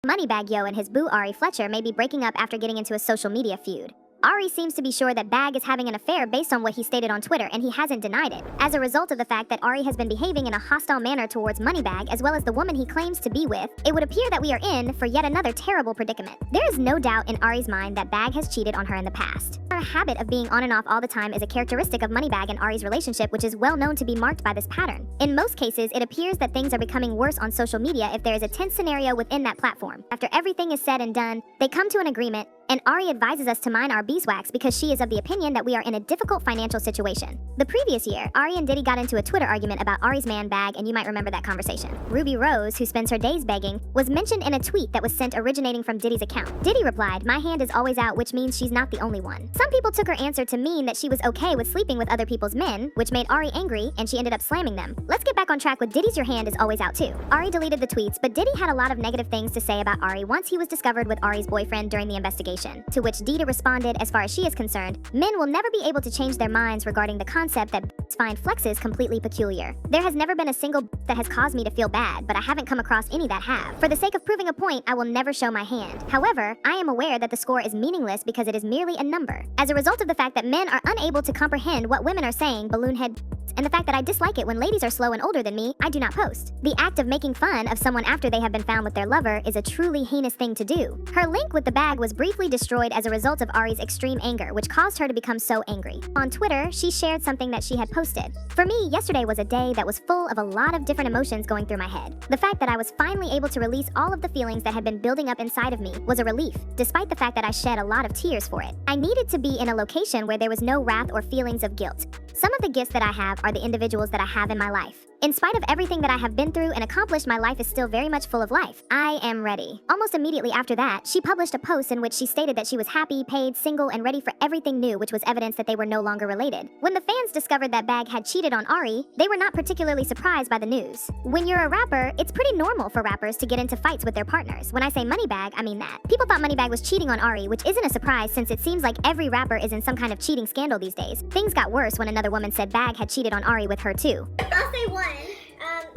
MoneyBagg Yo and his boo Ari Fletcher may be breaking up after getting into a social media feud. Ari seems to be sure that Bagg is having an affair based on what he stated on Twitter, and he hasn't denied it, as a result of the fact that Ari has been behaving in a hostile manner towards MoneyBagg as well as the woman he claims to be with. It would appear that we are in for yet another terrible predicament. There is no doubt in Ari's mind that Bagg has cheated on her in the past. Her habit of being on and off all the time is a characteristic of MoneyBagg and Ari's relationship, which is well known to be marked by this pattern. In most cases, it appears that things are becoming worse on social media if there is a tense scenario within that platform. After everything is said and done, they come to an agreement, and Ari advises us to mind our beeswax because she is of the opinion that we are in a difficult financial situation. The previous year, Ari and Diddy got into a Twitter argument about Ari's man Bagg, and you might remember that conversation. Ruby Rose, who spends her days begging, was mentioned in a tweet that was sent originating from Diddy's account. Diddy replied, "My hand is always out," which means she's not the only one. Some people took her answer to mean that she was okay with sleeping with other people's men, which made Ari angry, and she ended up slamming them. Let's get back on track with Diddy's "Your hand is always out" too. Ari deleted the tweets, but Diddy had a lot of negative things to say about Ari once he was discovered with Ari's boyfriend during the investigation, to which Diddy responded, "As far as she is concerned, men will never be able to change their minds regarding the concept that find flexes completely peculiar. There has never been a single that has caused me to feel bad, but I haven't come across any that have. For the sake of proving a point, I will never show my hand. However, I am aware that the score is meaningless because it is merely a number. As a result of the fact that men are unable to comprehend what women are saying, balloon head, and the fact that I dislike it when ladies are slow and older than me, I do not post. The act of making fun of someone after they have been found with their lover is a truly heinous thing to do." Her link with the bag was briefly destroyed as a result of Ari's extreme anger, which caused her to become so angry. On Twitter, she shared something that she had posted. "For me, yesterday was a day that was full of a lot of different emotions going through my head. The fact that I was finally able to release all of the feelings that had been building up inside of me was a relief, despite the fact that I shed a lot of tears for it. I needed to be in a location where there was no wrath or feelings of guilt. Some of the gifts that I have are the individuals that I have in my life. In spite of everything that I have been through and accomplished, my life is still very much full of life. I am ready." Almost immediately after that, she published a post in which she stated that she was happy, paid, single, and ready for everything new, which was evidence that they were no longer related. When the fans discovered that Bagg had cheated on Ari, they were not particularly surprised by the news. When you're a rapper, it's pretty normal for rappers to get into fights with their partners. When I say MoneyBagg, I mean that. People thought MoneyBagg was cheating on Ari, which isn't a surprise since it seems like every rapper is in some kind of cheating scandal these days. Things got worse when another woman said Bagg had cheated on Ari with her too. I'll say one.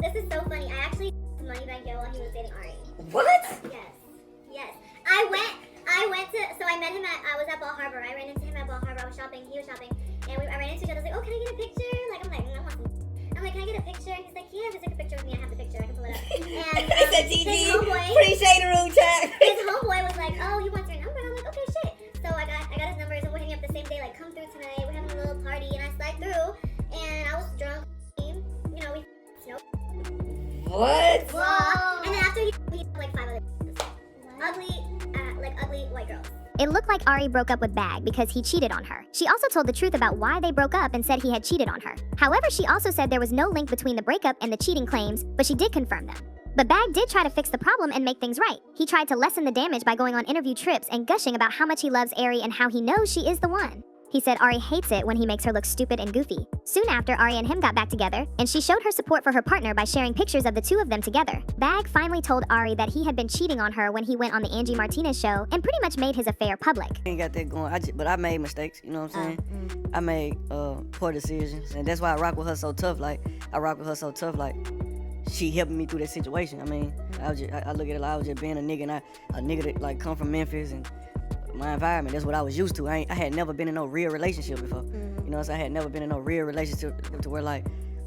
This is so funny. I actually MoneyBagg Yo while he was dating Ari. What? Yes. I met him I was at Ball Harbor. I ran into him at Ball Harbor. I was shopping, he was shopping, and I ran into each other. I was like, "Oh, can I get a picture?" Like, I'm like, "I want some." I'm like, "Can I get a picture?" And he's like, "Yeah, just take a picture with me. I have the picture. I can pull it up." And I said, his "GG, homeboy, appreciate the room chat." his homeboy was like, "Oh, he wants your number." And I'm like, "Okay, shit." So I got his number, and we're hitting up the same day. Like, "Come through tonight. We're having a little party." And I slide through, and I was drunk. You know, we. What? Whoa. And then after he like 5 other ugly white girls. It looked like Ari broke up with Bagg because he cheated on her. She also told the truth about why they broke up and said he had cheated on her. However, she also said there was no link between the breakup and the cheating claims, but she did confirm them. But Bagg did try to fix the problem and make things right. He tried to lessen the damage by going on interview trips and gushing about how much he loves Ari and how he knows she is the one. He said Ari hates it when he makes her look stupid and goofy. Soon after, Ari and him got back together, and she showed her support for her partner by sharing pictures of the two of them together. Bagg finally told Ari that he had been cheating on her when he went on the Angie Martinez show and pretty much made his affair public. I ain't got that going, but I made mistakes, you know what I'm saying? I made poor decisions, and that's why I rock with her so tough. Like, she helping me through that situation. I mean, I look at it like I was just being a nigga, and a nigga that like come from Memphis and my environment, that's what I was used to. I had never been in no real relationship before. You know what I'm saying? I had never been in no real relationship to where like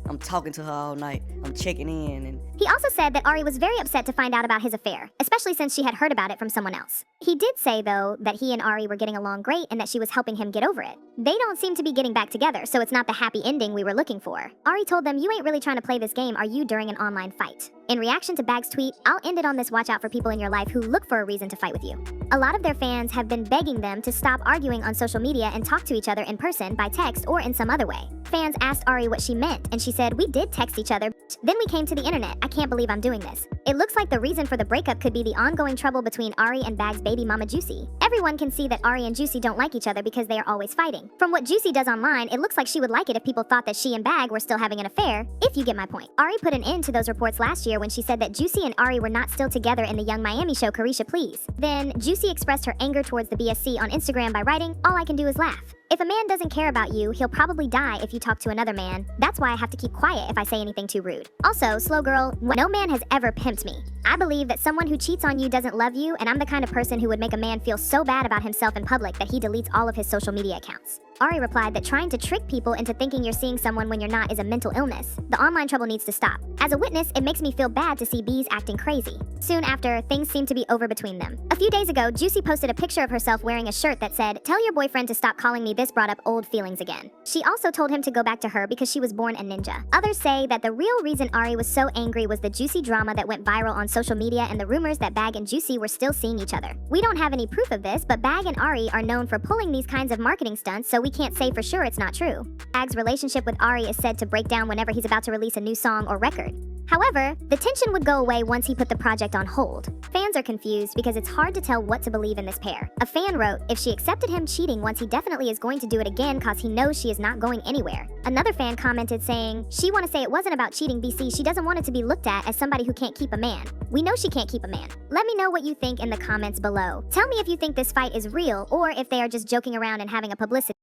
I'm talking to her all night, I'm checking in. And he also said that Ari was very upset to find out about his affair, especially since she had heard about it from someone else. He did say, though, that he and Ari were getting along great and that she was helping him get over it. They don't seem to be getting back together, so it's not the happy ending we were looking for. Ari told them, "You ain't really trying to play this game, are you?" during an online fight. In reaction to Bagg's tweet, "I'll end it on this: watch out for people in your life who look for a reason to fight with you." A lot of their fans have been begging them to stop arguing on social media and talk to each other in person, by text, or in some other way. Fans asked Ari what she meant, and she said, "We did text each other. Then we came to the internet. I can't believe I'm doing this." It looks like the reason for the breakup could be the ongoing trouble between Ari and Bagg's baby mama Juicy. Everyone can see that Ari and Juicy don't like each other because they are always fighting. From what Juicy does online, it looks like she would like it if people thought that she and Bagg were still having an affair, if you get my point. Ari put an end to those reports last year when she said that Juicy and Ari were not still together in the Young Miami show Carisha Please. Then, Juicy expressed her anger towards the BSC on Instagram by writing, "All I can do is laugh." If a man doesn't care about you, he'll probably die if you talk to another man. That's why I have to keep quiet if I say anything too rude. Also, slow girl, no man has ever pimped me. I believe that someone who cheats on you doesn't love you, and I'm the kind of person who would make a man feel so bad about himself in public that he deletes all of his social media accounts. Ari replied that trying to trick people into thinking you're seeing someone when you're not is a mental illness. The online trouble needs to stop. As a witness, it makes me feel bad to see Bees acting crazy. Soon after, things seemed to be over between them. A few days ago, Juicy posted a picture of herself wearing a shirt that said, "Tell your boyfriend to stop calling me." This brought up old feelings again. She also told him to go back to her because she was born a ninja. Others say that the real reason Ari was so angry was the Juicy drama that went viral on social media and the rumors that Bag and Juicy were still seeing each other. We don't have any proof of this, but Bag and Ari are known for pulling these kinds of marketing stunts, so we can't say for sure it's not true. Bag's relationship with Ari is said to break down whenever he's about to release a new song or record. However, the tension would go away once he put the project on hold. Fans are confused because it's hard to tell what to believe in this pair. A fan wrote, "If she accepted him cheating once, he definitely is going to do it again cause he knows she is not going anywhere." Another fan commented saying, "She wanna say it wasn't about cheating BC, she doesn't want it to be looked at as somebody who can't keep a man. We know she can't keep a man." Let me know what you think in the comments below. Tell me if you think this fight is real or if they are just joking around and having a publicity